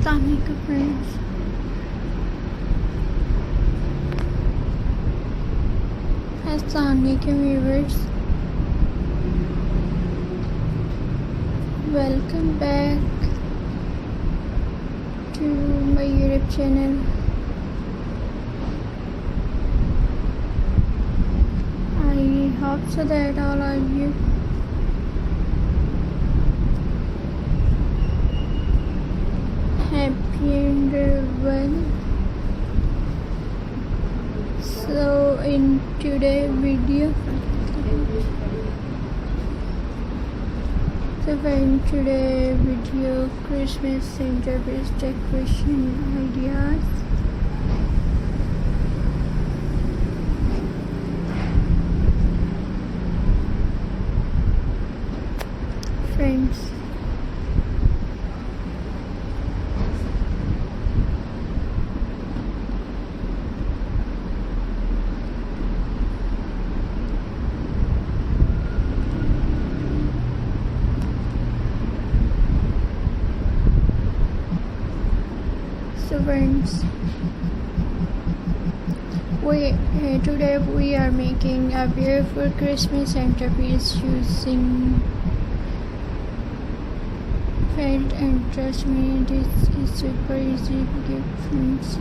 Assalamualaikum friends. Assalamualaikum viewers. Welcome back to my YouTube channel. I hope so that all of you happy and well. So in today's video, Christmas centerpiece decoration ideas. Friends, today we are making a beautiful Christmas centerpiece using felt, and trust me, this is super easy to get, friends.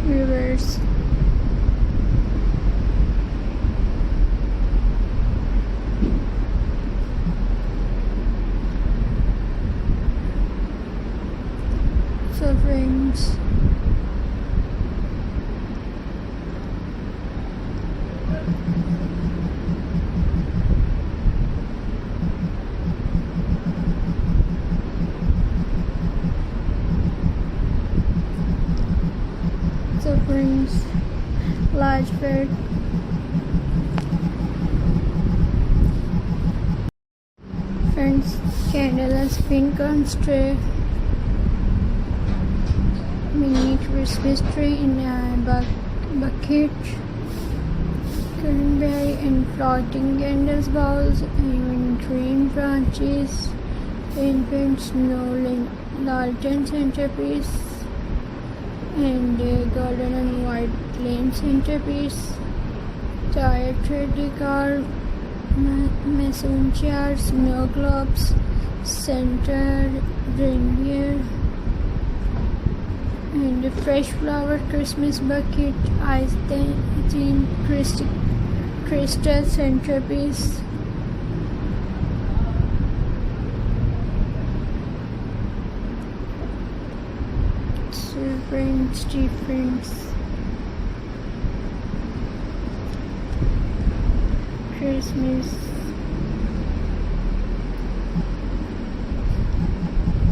Reverse. So friends, large bed. Friends, candle and spin tray. Mini Christmas tree in a bucket, cranberry and floating candles balls, even green branches, infant snow lantern centerpiece, and golden and white lane centerpiece, tire tray decor, mason chairs, snow globes, center reindeer, and a fresh flower Christmas bucket, ice theme crystal centerpiece. So friends, Christmas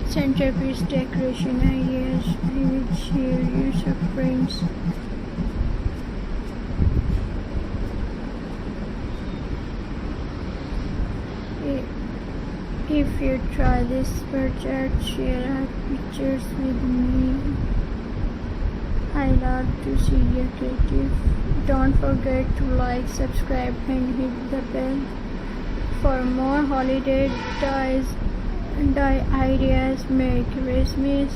centerpiece decoration ideas I will share you, so friends. If you try this project, share our pictures with me. I love to see your creative. Don't forget to like, subscribe and hit the bell for more holiday toys and ideas. Merry Christmas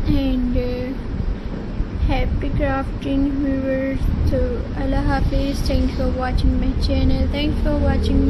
and happy crafting viewers. So Allah Hafiz. Thanks for watching my channel. Thanks for watching.